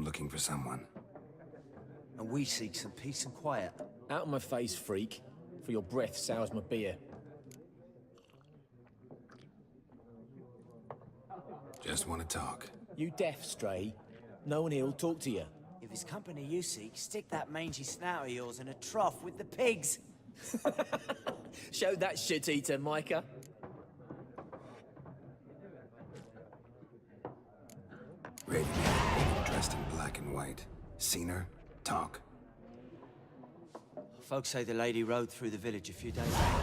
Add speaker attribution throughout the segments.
Speaker 1: I'm looking for someone.
Speaker 2: And we seek some peace and quiet.
Speaker 3: Out of my face, freak. For your breath sours my beer.
Speaker 1: Just want to talk.
Speaker 3: You deaf, Stray? No one here'll talk to you.
Speaker 2: If it's company you seek, stick that mangy snout of yours in a trough with the pigs.
Speaker 3: Show that shit-eater, Micah.
Speaker 1: Raven, dressed in black and white. Seen her? Talk.
Speaker 2: Folks say the lady rode through the village a few days ago.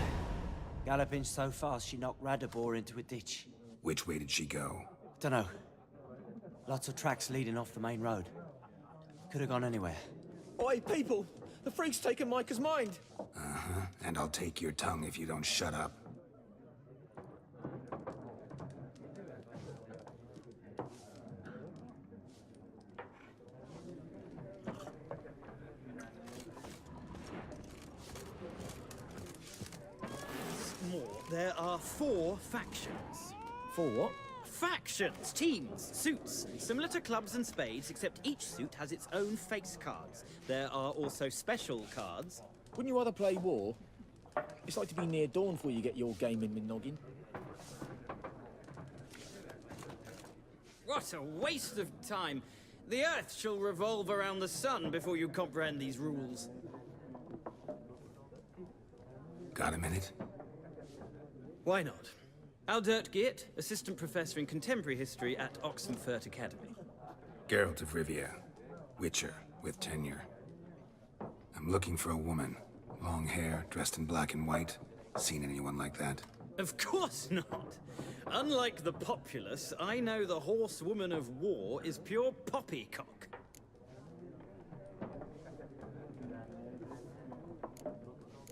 Speaker 2: Galloping so fast she knocked Radabor into a ditch.
Speaker 1: Which way did she go?
Speaker 2: Dunno. Lots of tracks leading off the main road. Could have gone anywhere.
Speaker 3: Oi, people! The freak's taken Micah's mind!
Speaker 1: Uh-huh. And I'll take your tongue if you don't shut up.
Speaker 4: More. There are 4 factions.
Speaker 3: For what?
Speaker 4: Factions, teams, suits, similar to clubs and spades, except each suit has its own face cards. There are also special cards.
Speaker 3: Wouldn't you rather play war? It's like to be near dawn before you get your game in noggin.
Speaker 4: What a waste of time. The Earth shall revolve around the sun before you comprehend these rules.
Speaker 1: Got a minute?
Speaker 4: Why not? Aldert Geert, Assistant Professor in Contemporary History at Oxenfurt Academy.
Speaker 1: Geralt of Rivia. Witcher, with tenure. I'm looking for a woman. Long hair, dressed in black and white. Seen anyone like that?
Speaker 4: Of course not. Unlike the populace, I know the horsewoman of war is pure poppycock.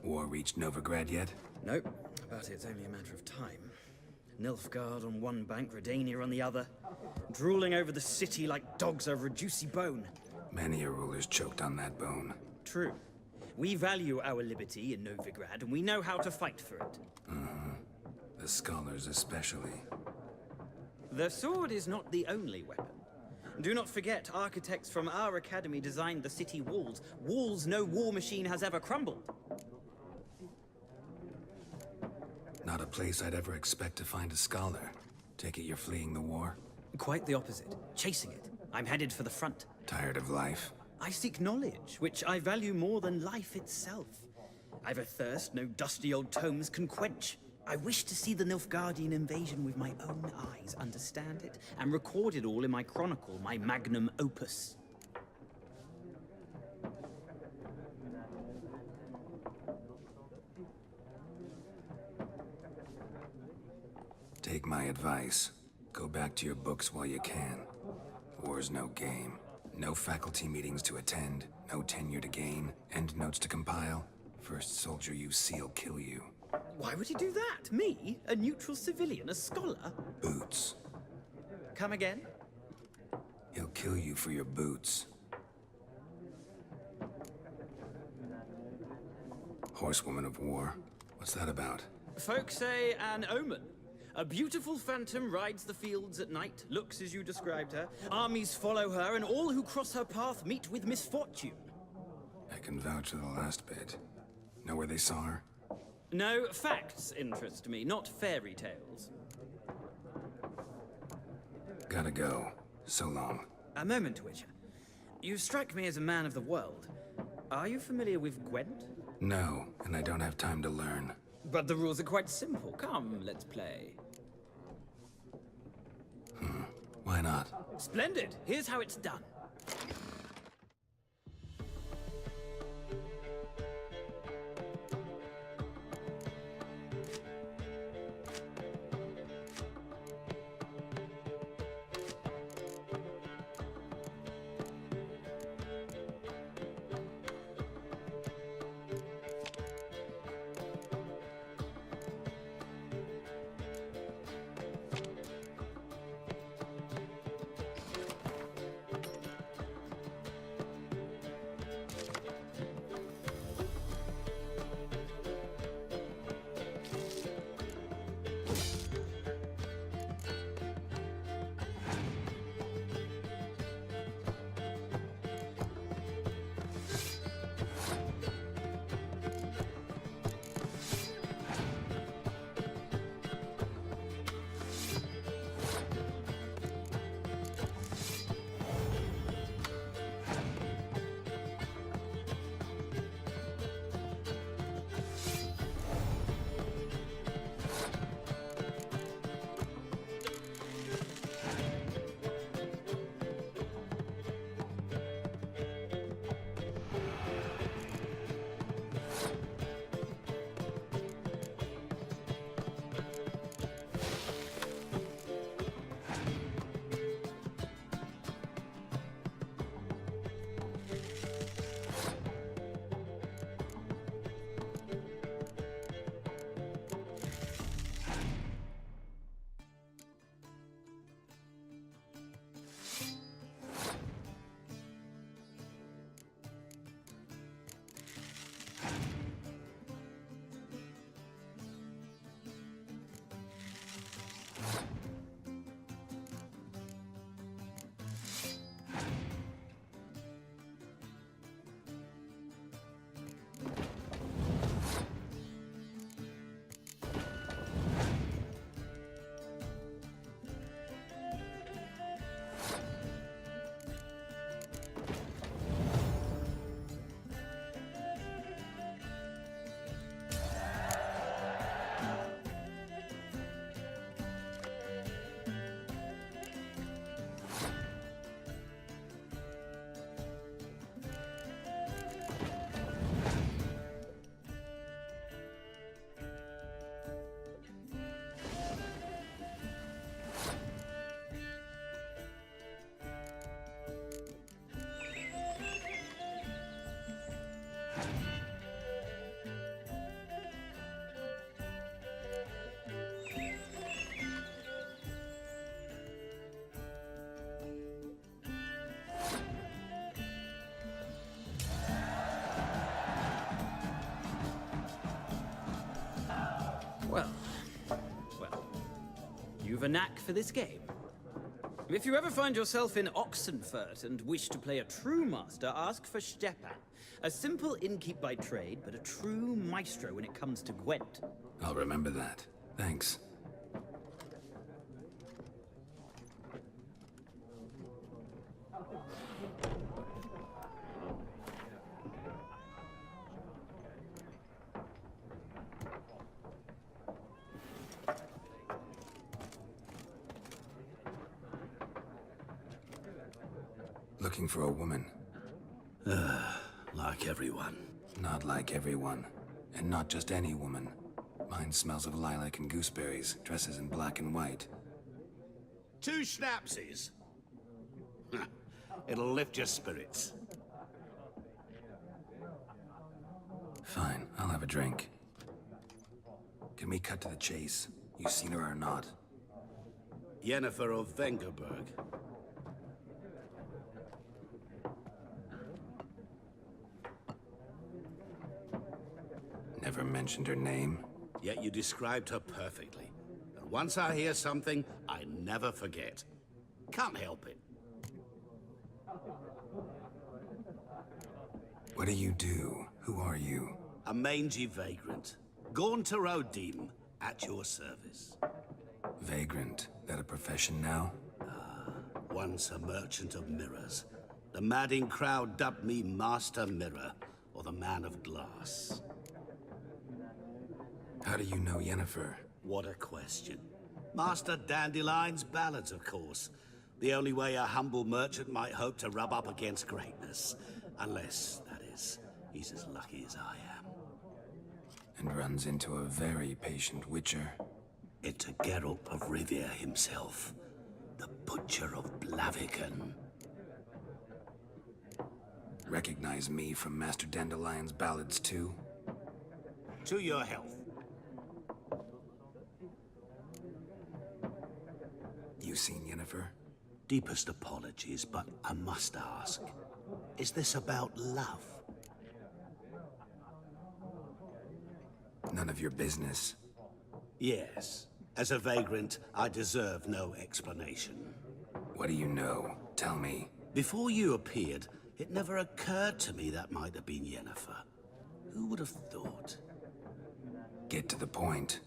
Speaker 1: War reached Novigrad yet?
Speaker 4: Nope, but it's only a matter of time. Nilfgaard on one bank, Redania on the other, drooling over the city like dogs over a juicy bone.
Speaker 1: Many a ruler's choked on that bone.
Speaker 4: True. We value our liberty in Novigrad, and we know how to fight for it.
Speaker 1: The scholars especially.
Speaker 4: The sword is not the only weapon. Do not forget, architects from our academy designed the city walls. Walls no war machine has ever crumbled.
Speaker 1: Not a place I'd ever expect to find a scholar. Take it you're fleeing the war?
Speaker 4: Quite the opposite. Chasing it. I'm headed for the front.
Speaker 1: Tired of life?
Speaker 4: I seek knowledge, which I value more than life itself. I've a thirst no dusty old tomes can quench. I wish to see the Nilfgaardian invasion with my own eyes, understand it, and record it all in my chronicle, my magnum opus.
Speaker 1: Take my advice. Go back to your books while you can. War's no game. No faculty meetings to attend, no tenure to gain, endnotes to compile. First soldier you see'll kill you.
Speaker 4: Why would he do that? Me? A neutral civilian? A scholar?
Speaker 1: Boots.
Speaker 4: Come again?
Speaker 1: He'll kill you for your boots. Horsewoman of war. What's that about?
Speaker 4: Folk say an omen. A beautiful phantom rides the fields at night, looks as you described her. Armies follow her, and all who cross her path meet with misfortune.
Speaker 1: I can vouch for the last bit. Know where they saw her?
Speaker 4: No, facts interest me, not fairy tales.
Speaker 1: Gotta go. So long.
Speaker 4: A moment, Witcher. You strike me as a man of the world. Are you familiar with Gwent?
Speaker 1: No, and I don't have time to learn.
Speaker 4: But the rules are quite simple. Come, let's play.
Speaker 1: Why not?
Speaker 4: Splendid. Here's how it's done. You've a knack for this game. If you ever find yourself in Oxenfurt and wish to play a true master, ask for Stepan. A simple innkeep by trade, but a true maestro when it comes to Gwent.
Speaker 1: I'll remember that. Thanks. Looking for a woman.
Speaker 5: Like everyone.
Speaker 1: Not like everyone. And not just any woman. Mine smells of lilac and gooseberries, dresses in black and white.
Speaker 5: 2 schnapsies. It'll lift your spirits.
Speaker 1: Fine, I'll have a drink. Can we cut to the chase? You seen her or not?
Speaker 5: Yennefer of Vengerberg.
Speaker 1: Never mentioned her name.
Speaker 5: Yet you described her perfectly. And once I hear something, I never forget. Can't help it.
Speaker 1: What do you do? Who are you?
Speaker 5: A mangy vagrant. Gone to Rodim, at your service.
Speaker 1: Vagrant. That a profession now?
Speaker 5: Once a merchant of mirrors. The madding crowd dubbed me Master Mirror, or the Man of Glass.
Speaker 1: How do you know Yennefer?
Speaker 5: What a question. Master Dandelion's ballads, of course. The only way a humble merchant might hope to rub up against greatness. Unless, that is, he's as lucky as I am.
Speaker 1: And runs into a very patient witcher.
Speaker 5: Into Geralt of Rivia himself. The Butcher of Blaviken.
Speaker 1: Recognize me from Master Dandelion's ballads too?
Speaker 5: To your health.
Speaker 1: You seen Yennefer?
Speaker 5: Deepest apologies, but I must ask. Is this about love?
Speaker 1: None of your business.
Speaker 5: Yes. As a vagrant, I deserve no explanation.
Speaker 1: What do you know? Tell me.
Speaker 5: Before you appeared, it never occurred to me that might have been Yennefer. Who would have thought?
Speaker 1: Get to the point.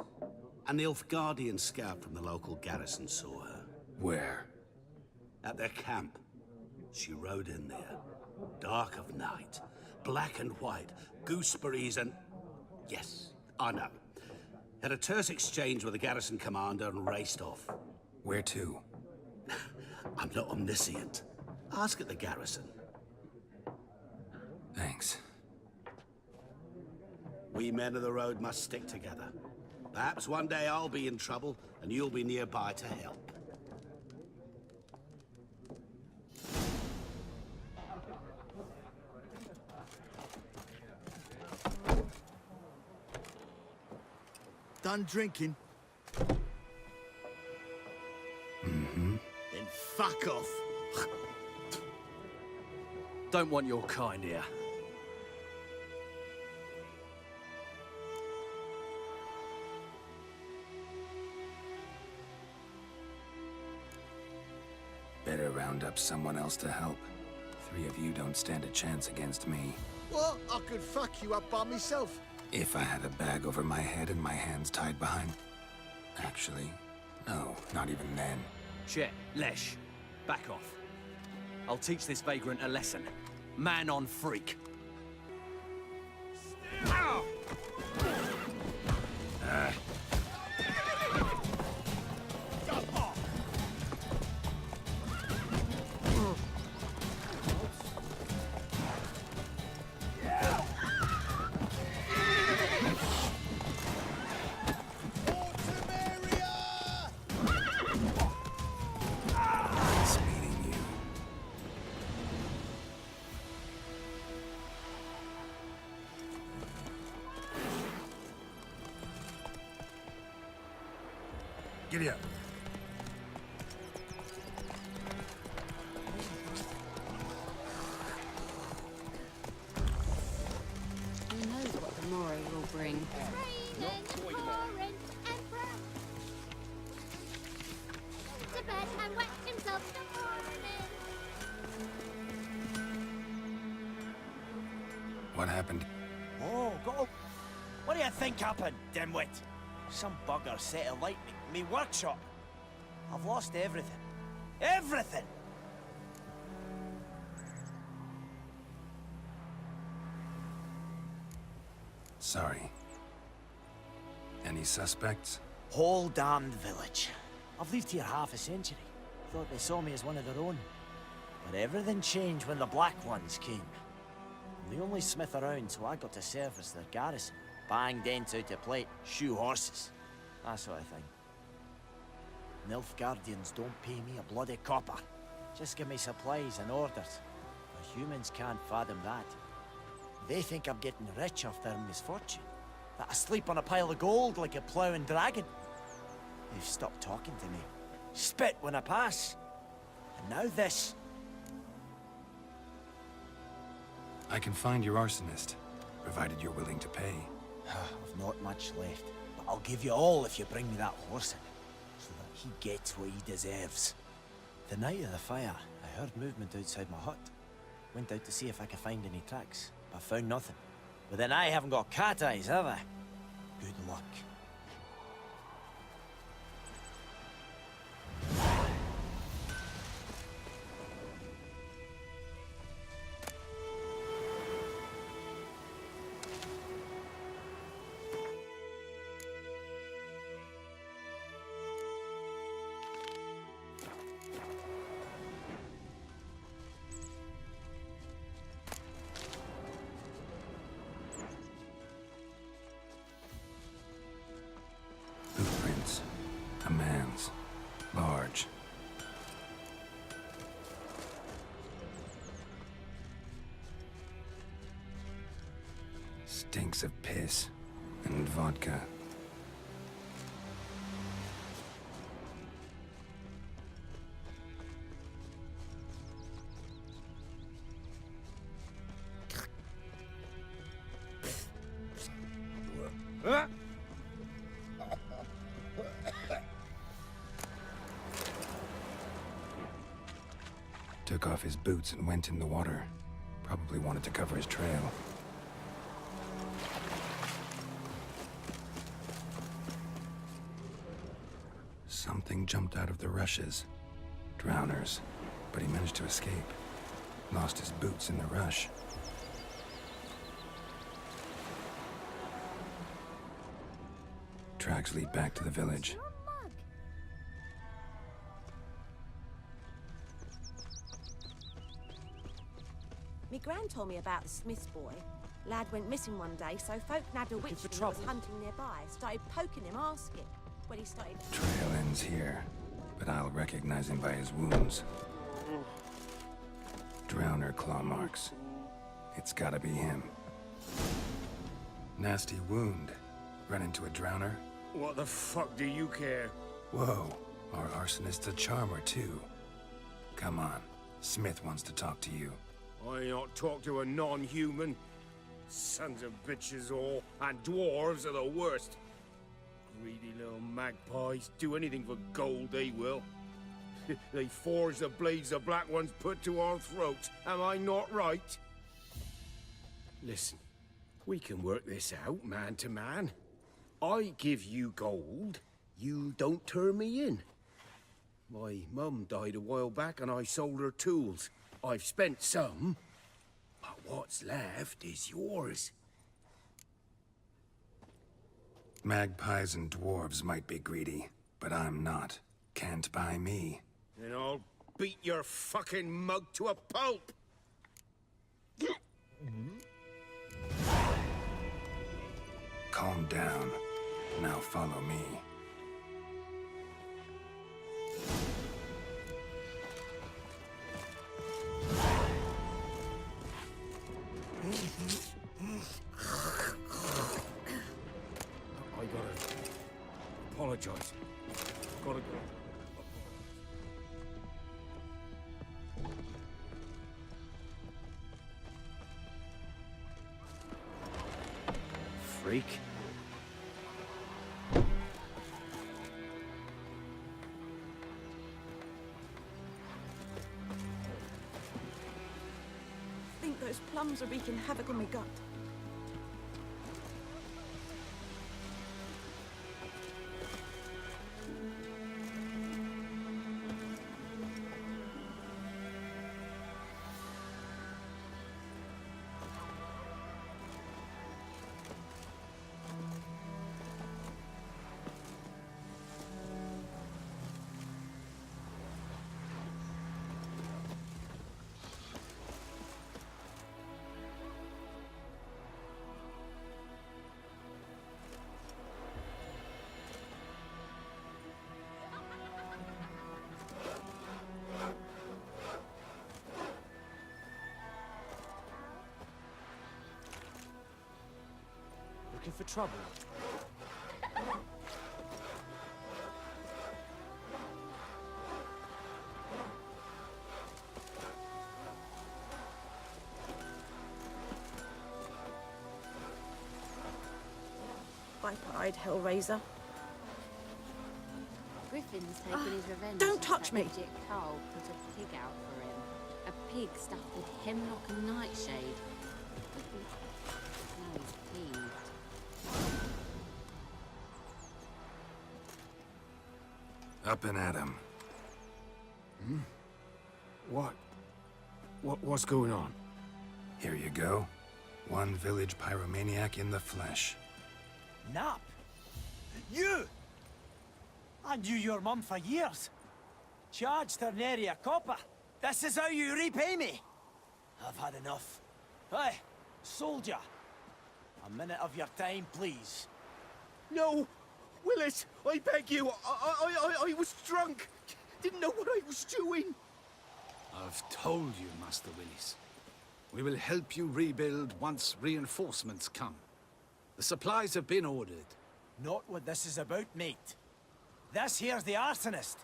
Speaker 5: An Nilfgaardian scout from the local garrison saw her.
Speaker 1: Where?
Speaker 5: At their camp. She rode in there. Dark of night. Black and white. Gooseberries and... Yes, I know. Had a terse exchange with the garrison commander and raced off.
Speaker 1: Where to?
Speaker 5: I'm not omniscient. Ask at the garrison.
Speaker 1: Thanks.
Speaker 5: We men of the road must stick together. Perhaps one day I'll be in trouble and you'll be nearby to help.
Speaker 6: Done drinking?
Speaker 1: Mm-hmm.
Speaker 6: Then fuck off.
Speaker 7: Don't want your kind here.
Speaker 1: Better round up someone else to help. 3 of you don't stand a chance against me.
Speaker 6: What? I could fuck you up by myself.
Speaker 1: If I had a bag over my head and my hands tied behind... Actually, no, not even then.
Speaker 7: Chet, Lesh, back off. I'll teach this vagrant a lesson. Man on freak.
Speaker 1: Nice meeting you.
Speaker 6: Giddy up.
Speaker 8: Who knows what the morrow will bring?
Speaker 1: What happened?
Speaker 2: Oh, God. What do you think happened, dimwit? Some bugger set alight me workshop. I've lost everything. Everything!
Speaker 1: Sorry. Any suspects?
Speaker 2: Whole damned village. I've lived here half a century. Thought they saw me as one of their own. But everything changed when the Black Ones came. I'm the only smith around, so I got to serve as their garrison. Bang dents out of plate, shoe horses. That sort of thing. Nilfgaardians don't pay me a bloody copper. Just give me supplies and orders. The humans can't fathom that. They think I'm getting rich off their misfortune. That I sleep on a pile of gold like a ploughing dragon. They've stopped talking to me. Spit when I pass. And now this.
Speaker 1: I can find your arsonist, provided you're willing to pay.
Speaker 2: I've not much left, but I'll give you all if you bring me that horse in, so that he gets what he deserves. The night of the fire, I heard movement outside my hut. Went out to see if I could find any tracks, but found nothing. But then I haven't got cat eyes, have I? Good luck.
Speaker 1: Footprints. A man's. Large. Stinks of piss and vodka. Took off his boots and went in the water. Probably wanted to cover his trail. Something jumped out of the rushes. Drowners. But he managed to escape. Lost his boots in the rush. Tracks lead back to the village.
Speaker 9: Me gran told me about the Smith's boy. Lad went missing one day, so folk nabbed a witch
Speaker 2: for
Speaker 9: who was
Speaker 2: trouble.
Speaker 9: hunting nearby. Started poking him, asking. When he started...
Speaker 1: Trail ends here, but I'll recognize him by his wounds. Drowner claw marks. It's gotta be him. Nasty wound. Run into a drowner?
Speaker 6: What the fuck do you care?
Speaker 1: Whoa, our arsonist's a charmer too. Come on, Smith wants to talk to you.
Speaker 6: I ain't not talk to a non-human. Sons of bitches all, and dwarves are the worst. Greedy little magpies, do anything for gold, they will. They forge the blades the Black Ones put to our throats. Am I not right? Listen, we can work this out, man to man. I give you gold, you don't turn me in. My mum died a while back and I sold her tools. I've spent some, but what's left is yours.
Speaker 1: Magpies and dwarves might be greedy, but I'm not. Can't buy me.
Speaker 6: Then I'll beat your fucking mug to a pulp!
Speaker 1: Calm down. Now follow me.
Speaker 6: I gotta apologize. Gotta go.
Speaker 2: Freak.
Speaker 9: Think those plums are wreaking havoc on my gut.
Speaker 2: for trouble.
Speaker 9: Viper-eyed Hellraiser.
Speaker 8: Griffin's taking his revenge.
Speaker 9: Don't
Speaker 8: after
Speaker 9: touch me.
Speaker 8: Idiot Carl put a pig out for him. A pig stuffed with hemlock and nightshade. Now he's peeved.
Speaker 1: Up and at 'em.
Speaker 6: What's going on?
Speaker 1: Here you go. One village pyromaniac in the flesh.
Speaker 2: Nap? You? I knew your mum for years. Charged her nary a copper. This is how you repay me. I've had enough. Hey, soldier. A minute of your time, please.
Speaker 6: No! Willis, I beg you, I was drunk. Didn't know what I was doing.
Speaker 5: I've told you, Master Willis. We will help you rebuild once reinforcements come. The supplies have been ordered.
Speaker 2: Not what this is about, mate. This here's the arsonist.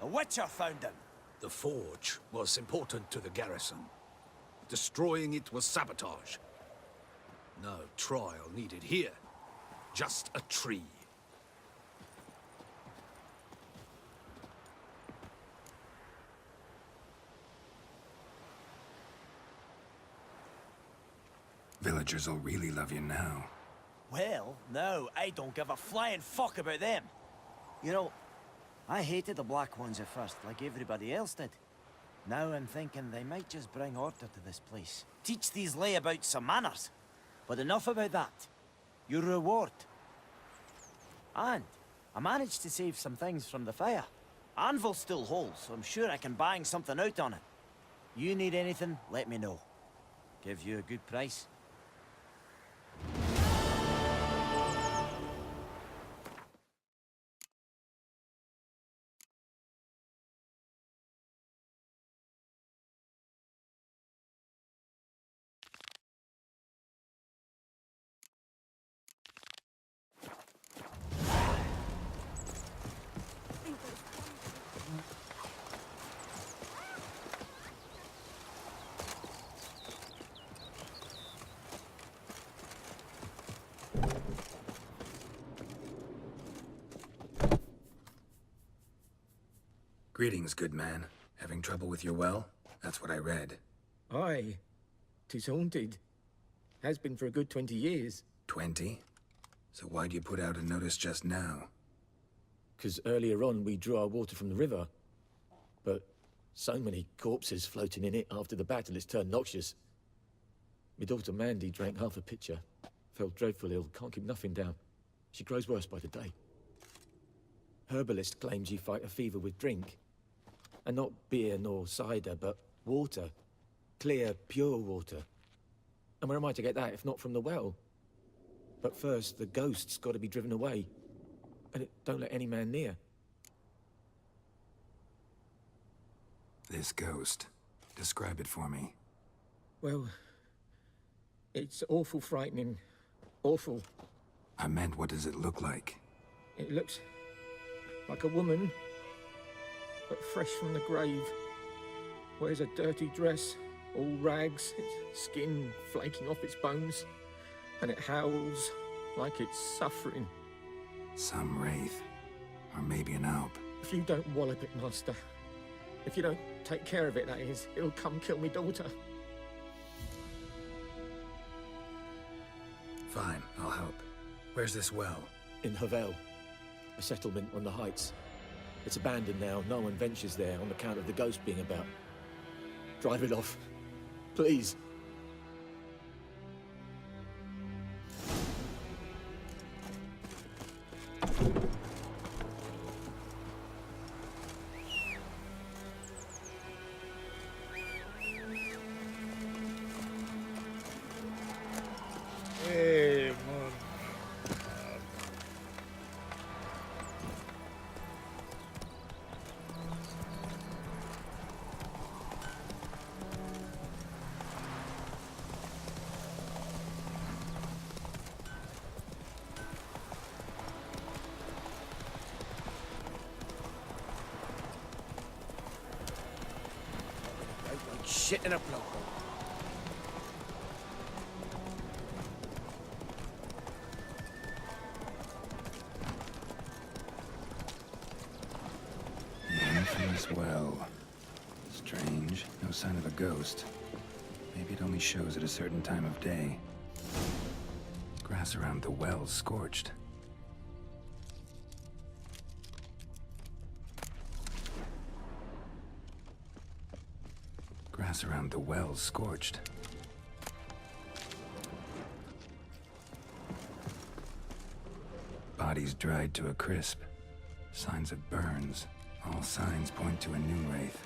Speaker 2: A witcher found him.
Speaker 5: The forge was important to the garrison. Destroying it was sabotage. No trial needed here. Just a tree.
Speaker 1: Villagers will really love you now.
Speaker 2: Well, no, I don't give a flying fuck about them. You know, I hated the Black Ones at first, like everybody else did. Now I'm thinking they might just bring order to this place. Teach these layabouts some manners. But enough about that. Your reward. And I managed to save some things from the fire. Anvil still holds, so I'm sure I can bang something out on it. You need anything, let me know. Give you a good price.
Speaker 1: Greetings, good man. Having trouble with your well? That's what I read.
Speaker 3: Aye. 'Tis haunted. Has been for a good 20 years.
Speaker 1: 20? So why'd you put out a notice just now?
Speaker 3: 'Cause earlier on we drew our water from the river. But so many corpses floating in it after the battle it's turned noxious. My daughter Mandy drank half a pitcher. Fell dreadful ill, can't keep nothing down. She grows worse by the day. Herbalist claims you fight a fever with drink. And not beer nor cider, but water. Clear, pure water. And where am I to get that if not from the well? But first, the ghost's got to be driven away. And it don't let any man near.
Speaker 1: This ghost. Describe it for me.
Speaker 3: Well, it's awful frightening. Awful.
Speaker 1: I meant, what does it look like?
Speaker 3: It looks like a woman, but fresh from the grave. Wears a dirty dress, all rags, its skin flaking off its bones, and it howls like it's suffering.
Speaker 1: Some wraith. Or maybe an alp.
Speaker 3: If you don't wallop it, Master, if you don't take care of it, that is, it'll come kill me daughter.
Speaker 1: Fine, I'll help. Where's this well?
Speaker 3: In Havel, a settlement on the heights. It's abandoned now. No one ventures there on account of the ghost being about. Drive it off, please.
Speaker 6: Hey, man. shit in a blow.
Speaker 1: The infamous well. Strange. No sign of a ghost. Maybe it only shows at a certain time of day. Grass around the well's scorched. Grass around the well's scorched. Bodies dried to a crisp. Signs of burns. All signs point to a noon wraith.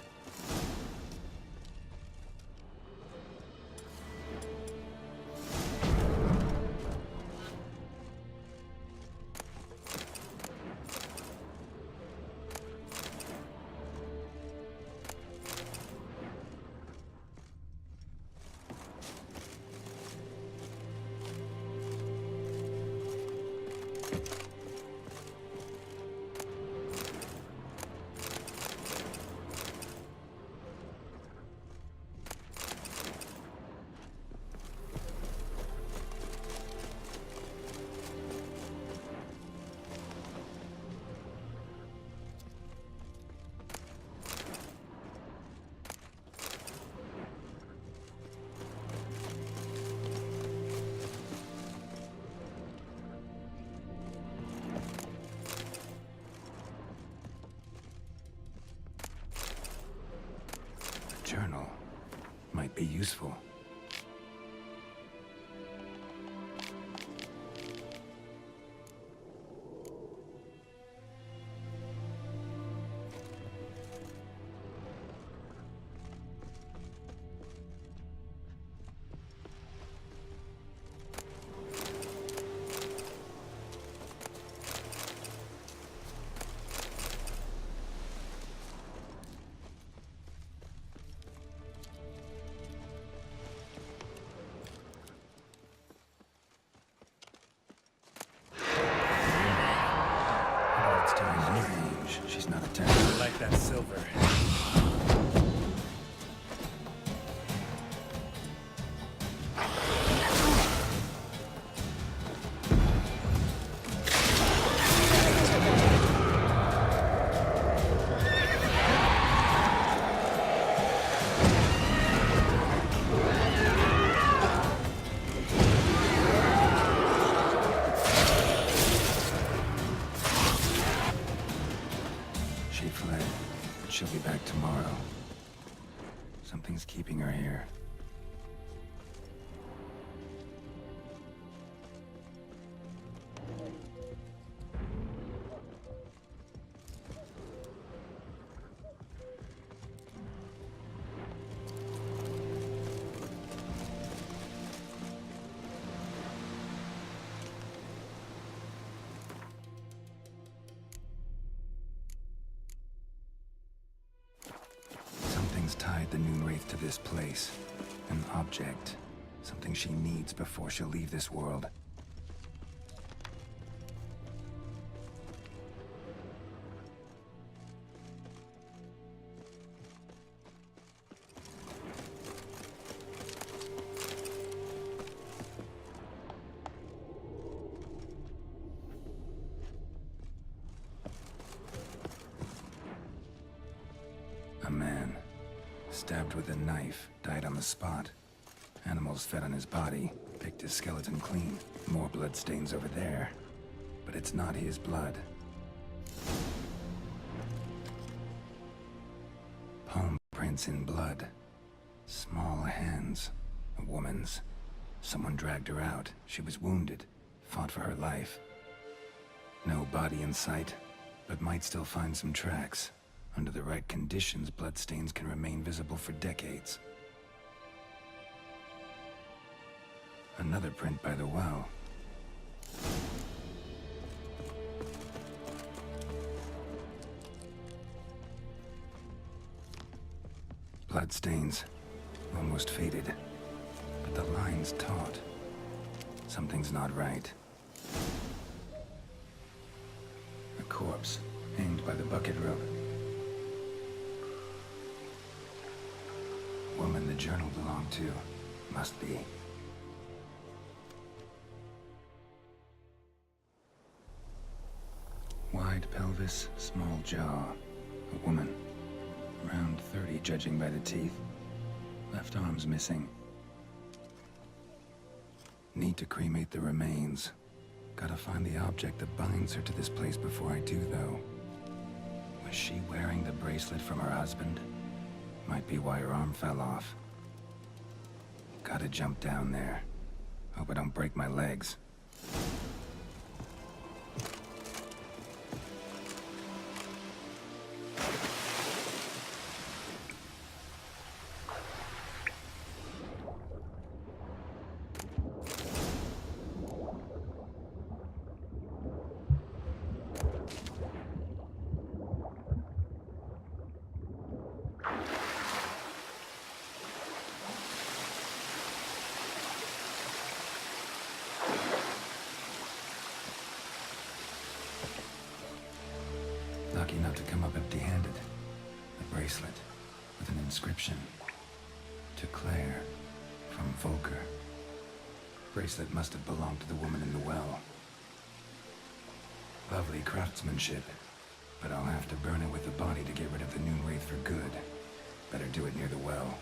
Speaker 1: Journal might be useful. She's not attacking.
Speaker 6: I like that silver.
Speaker 1: She fled, but she'll be back tomorrow. Something's keeping her here. Tied the Noon Wraith to this place. An object. Something she needs before she'll leave this world. A man. Stabbed with a knife, died on the spot. Animals fed on his body, picked his skeleton clean. More blood stains over there. But it's not his blood. Palm prints in blood. Small hands. A woman's. Someone dragged her out. She was wounded. Fought for her life. No body in sight, but might still find some tracks. Under the right conditions, bloodstains can remain visible for decades. Another print by the well. Bloodstains, almost faded, but the line's taut. Something's not right. A corpse, hanged by the bucket rope. Woman the journal belong to. Must be. Wide pelvis, small jaw. A woman. Around 30, judging by the teeth. Left arm's missing. Need to cremate the remains. Gotta find the object that binds her to this place before I do, though. Was she wearing the bracelet from her husband? Might be why her arm fell off. Gotta jump down there. Hope I don't break my legs. Lucky not to come up empty-handed. A bracelet with an inscription. To Claire, from Volker. Bracelet must have belonged to the woman in the well. Lovely craftsmanship, but I'll have to burn it with the body to get rid of the Noon Wraith for good. Better do it near the well.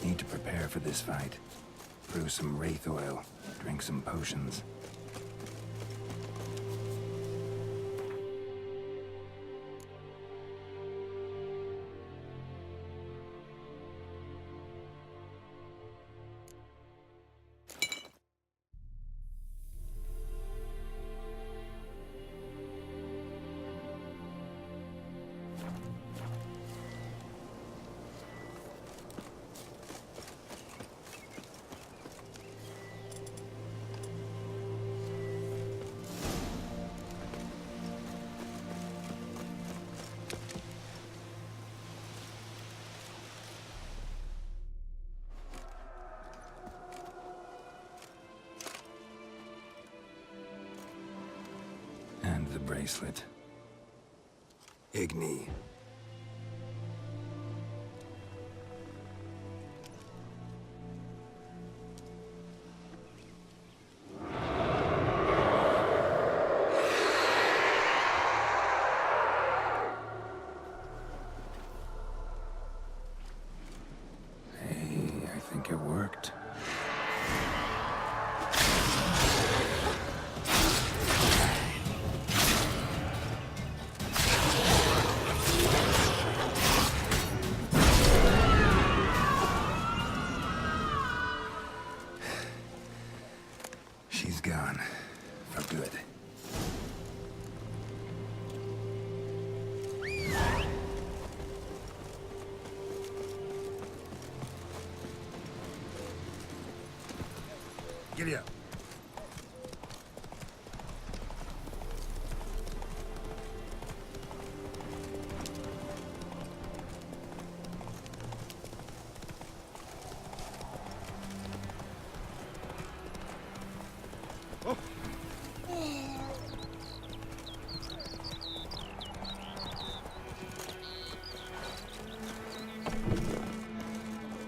Speaker 1: Need to prepare for this fight. Brew some wraith oil, drink some potions. And the bracelet. Igni. Hey, I think it worked. She's gone. For good. Giddy up.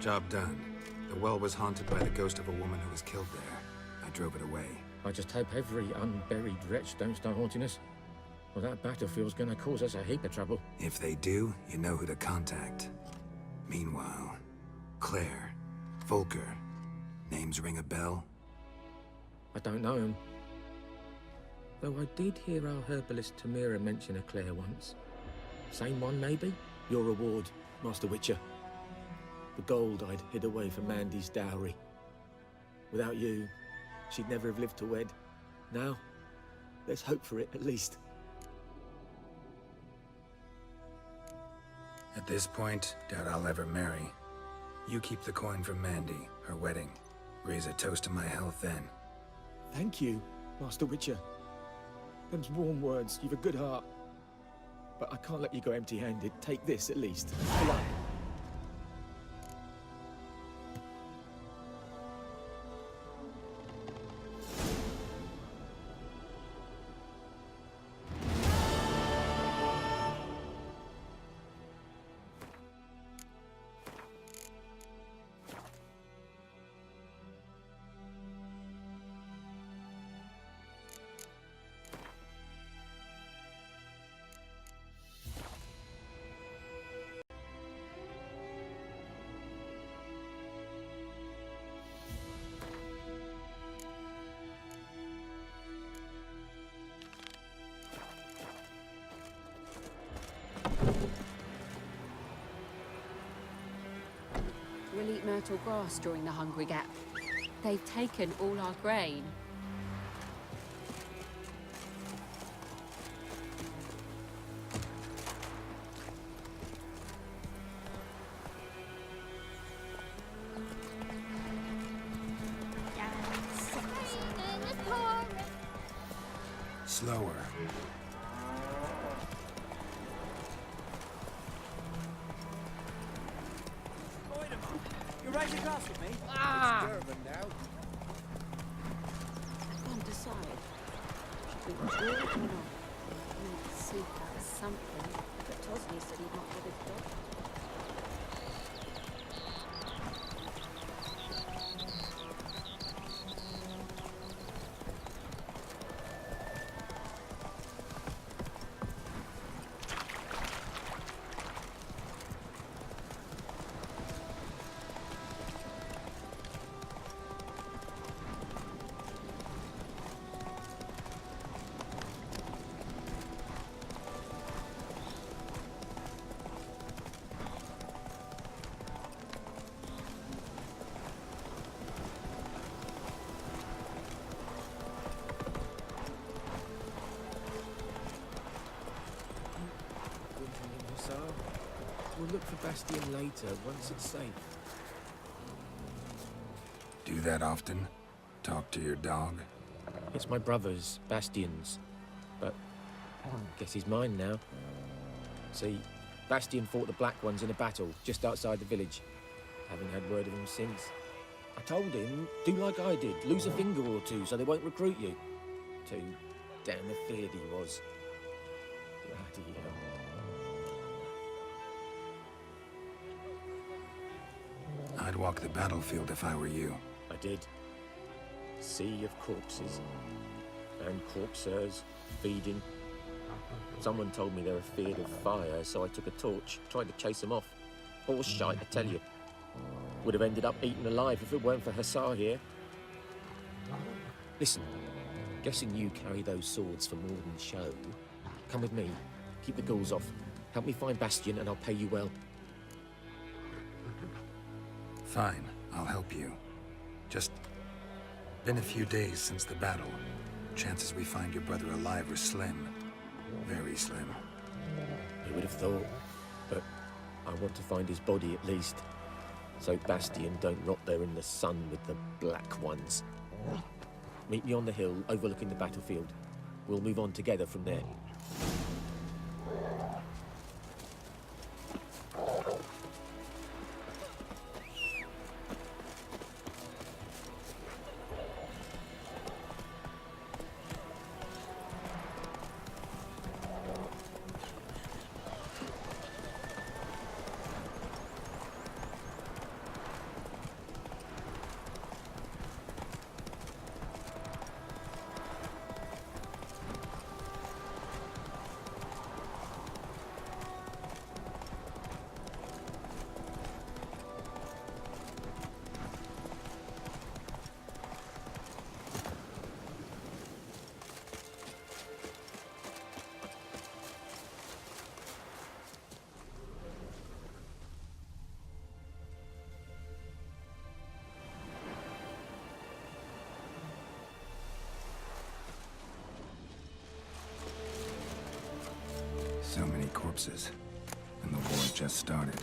Speaker 1: Job done. The well was haunted by the ghost of a woman who was killed there. I drove it away.
Speaker 3: I just hope every unburied wretch don't start haunting us. Well, that battlefield's gonna cause us a heap of trouble.
Speaker 1: If they do, you know who to contact. Meanwhile, Claire, Volker, names ring a bell?
Speaker 3: I don't know him. Though I did hear our herbalist Tamira mention a Claire once. Same one, maybe? Your reward, Master Witcher. The gold I'd hid away for Mandy's dowry. Without you, she'd never have lived to wed. Now, there's hope for it, at least.
Speaker 1: At this point, doubt I'll ever marry. You keep the coin from Mandy, her wedding. Raise a toast to my health then.
Speaker 3: Thank you, Master Witcher. Them's warm words. You've a good heart. But I can't let you go empty-handed. Take this, at least. Good luck.
Speaker 8: We'll eat myrtle grass during the hungry gap. They've taken all our grain.
Speaker 1: Slower.
Speaker 2: You're right across with me.
Speaker 6: Disturbing now.
Speaker 8: I can't decide. Should we withdraw or not? Make soup out of something. But Tosny said he'd not get his dog.
Speaker 3: We'll look for Bastion later, once it's safe.
Speaker 1: Do that often? Talk to your dog?
Speaker 3: It's my brother's, Bastion's. But guess he's mine now. See, Bastion fought the Black Ones in a battle just outside the village. Haven't had word of him since. I told him, do like I did, lose a finger or two so they won't recruit you. Too damn afeard he was. Bloody hell.
Speaker 1: I'd walk the battlefield if I were you.
Speaker 3: I did. Sea of corpses. And corpsers, feeding. Someone told me they were feared of fire, so I took a torch, tried to chase them off. Horse shite, I tell you. Would have ended up eaten alive if it weren't for Hussar here. Listen, guessing you carry those swords for more than show. Come with me, keep the ghouls off. Help me find Bastion and I'll pay you well.
Speaker 1: Fine, I'll help you. Just been a few days since the battle. Chances we find your brother alive are slim. Very slim.
Speaker 3: Who would have thought? But I want to find his body at least. So Bastion don't rot there in the sun with the Black Ones. Meet me on the hill overlooking the battlefield. We'll move on together from there.
Speaker 1: So many corpses. And the war just started.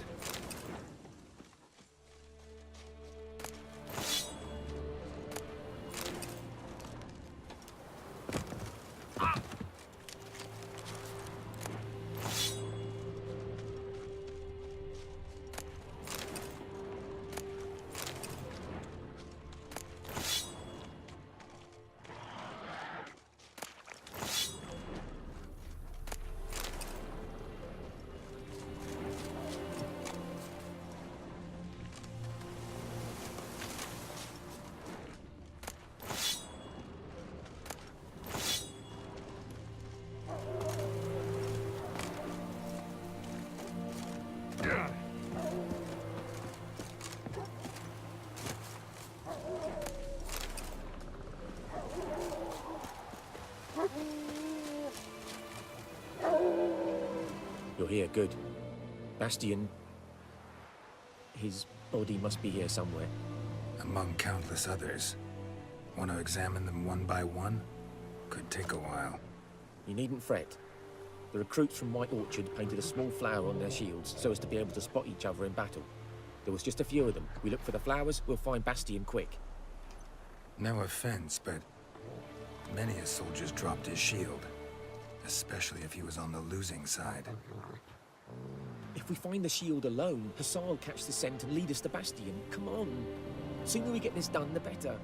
Speaker 3: You're here, good. Bastion... his body must be here somewhere.
Speaker 1: Among countless others. Want to examine them one by one? Could take a while.
Speaker 3: You needn't fret. The recruits from White Orchard painted a small flower on their shields so as to be able to spot each other in battle. There was just a few of them. We look for the flowers, we'll find Bastion quick.
Speaker 1: No offense, but many a soldier's dropped his shield. Especially if he was on the losing side.
Speaker 3: If we find the shield alone, Hassan will catch the scent and lead us to Bastion. Come on. The sooner we get this done, the better.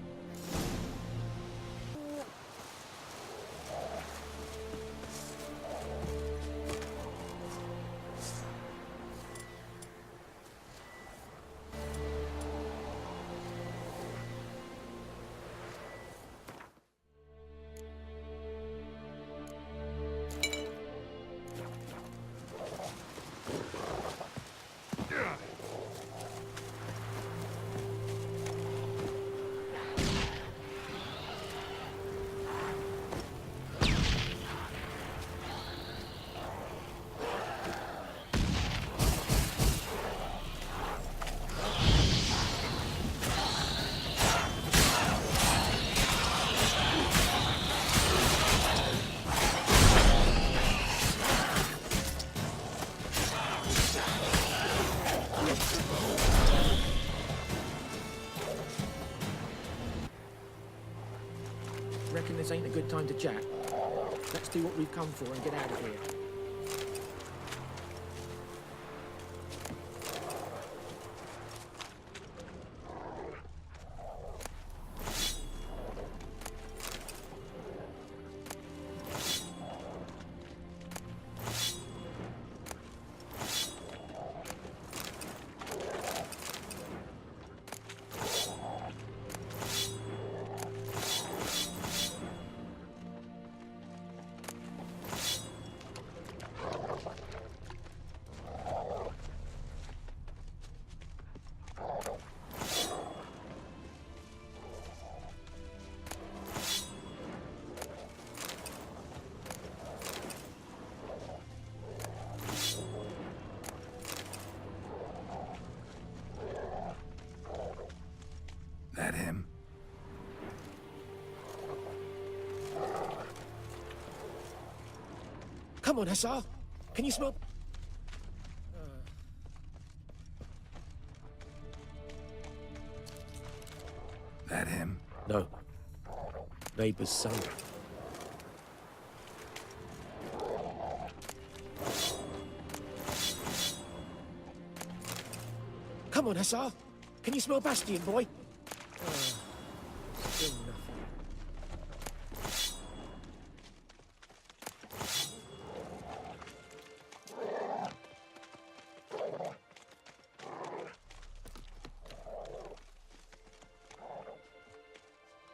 Speaker 3: Reckon this ain't a good time to chat. Let's do what we've come for and get out of here.
Speaker 1: That him?
Speaker 3: Come on, Hassan. Can you smell...
Speaker 1: That him?
Speaker 3: No. Neighbor's son. Come on, Hassan. Can you smell Bastion, boy? Still nothing.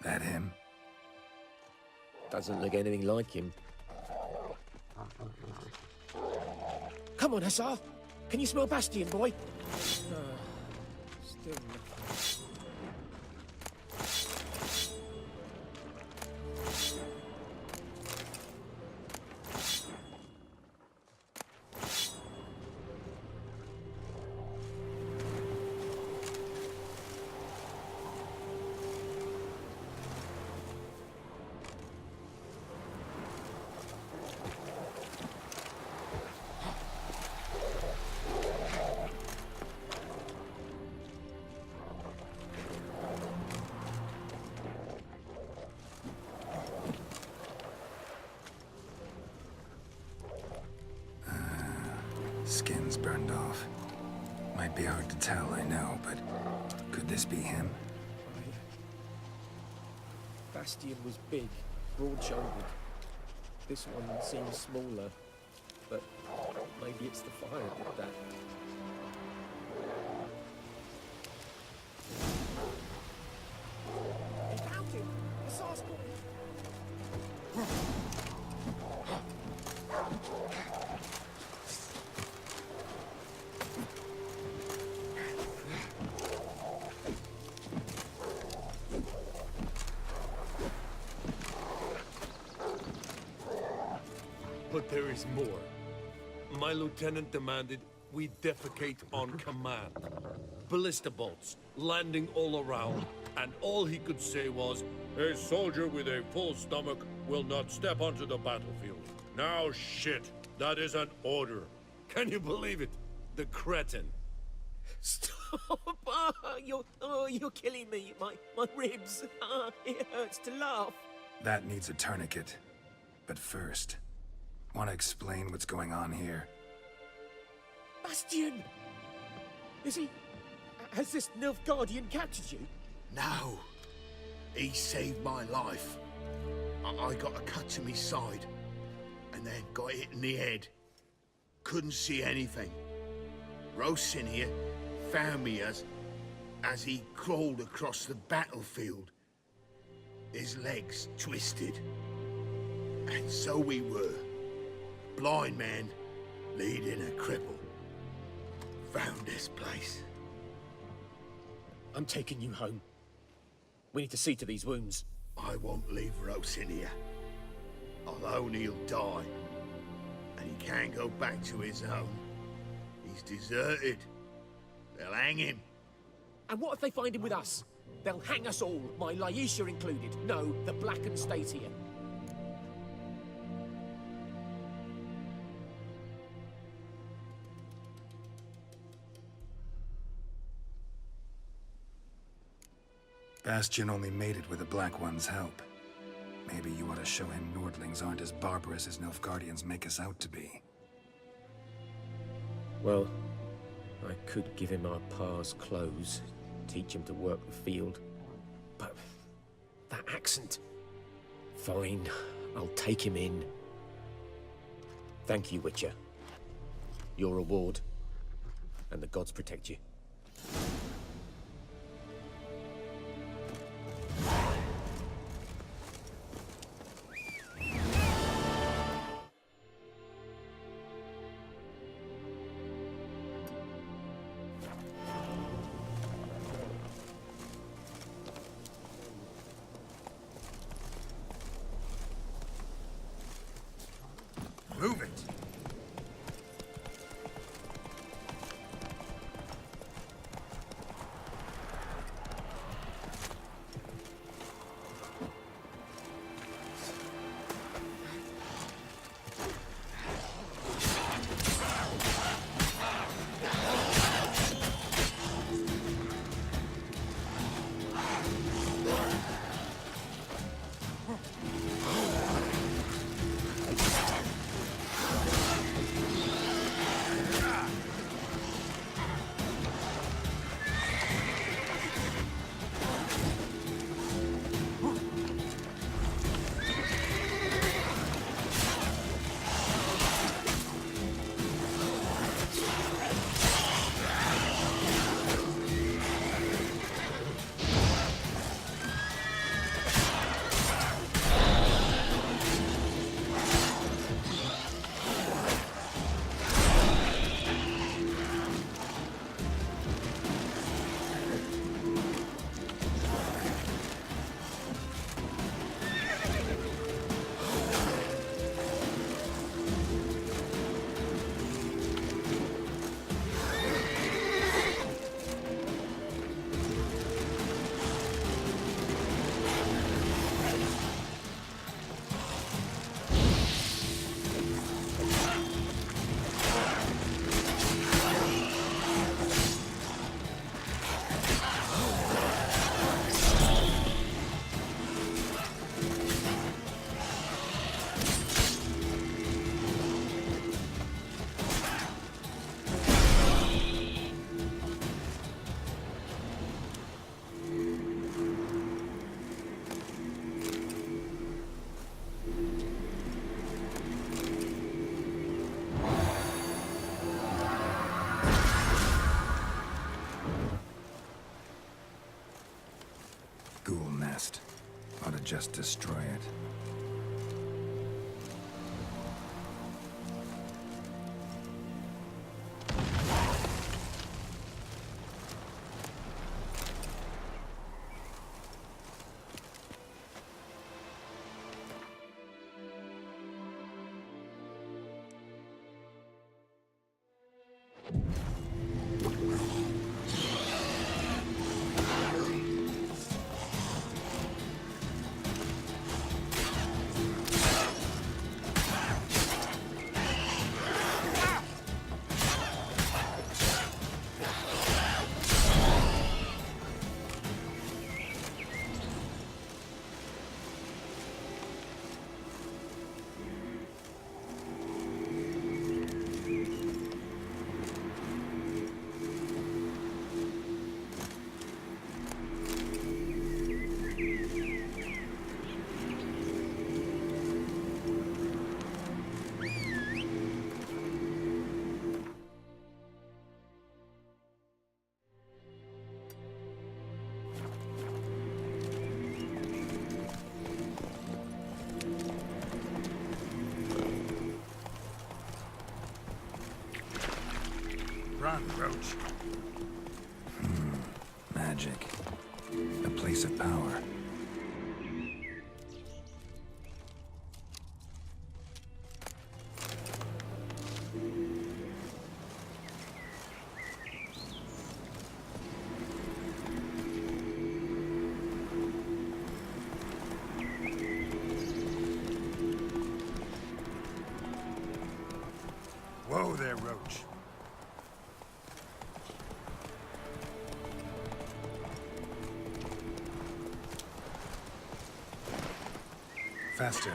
Speaker 1: That him?
Speaker 3: Doesn't look anything like him. Come on, Hassan. Can you smell Bastion, boy? Still nothing.
Speaker 1: this be him?
Speaker 3: Bastion was big, broad-shouldered. This one seems smaller, but maybe it's the fire did that.
Speaker 6: He found him! The sauce boy!
Speaker 10: But there is more. My lieutenant demanded we defecate on command. Ballista bolts, landing all around, and all he could say was, "A soldier with a full stomach will not step onto the battlefield." Now shit, that is an order. Can you believe it? The cretin.
Speaker 3: Stop! You're killing me. My ribs. It hurts to laugh.
Speaker 1: That needs a tourniquet. But first, want to explain what's going on here?
Speaker 3: Bastion! Is he... Has this Nilfgaardian captured you?
Speaker 5: No. He saved my life. I got a cut to my side, and then got hit in the head. Couldn't see anything. Rosin here found me as he crawled across the battlefield. His legs twisted. And so we were. Blind man leading a cripple. Found this place.
Speaker 3: I'm taking you home. We need to see to these wounds.
Speaker 5: I won't leave Rosin here. Alone he'll die. And he can't go back to his home. He's deserted. They'll hang him.
Speaker 3: And what if they find him with us? They'll hang us all, my Laisha included. No, the Blackened stays here.
Speaker 1: Bastion only made it with the Black One's help. Maybe you ought to show him Nordlings aren't as barbarous as Nilfgaardians make us out to be.
Speaker 3: Well, I could give him our pa's clothes, teach him to work the field. But that accent... Fine, I'll take him in. Thank you, Witcher. Your reward. And the gods protect you.
Speaker 1: Move it! Let's destroy it.
Speaker 6: Run, Roach.
Speaker 1: Magic. A place of power.
Speaker 6: Whoa there, Roach.
Speaker 1: Faster.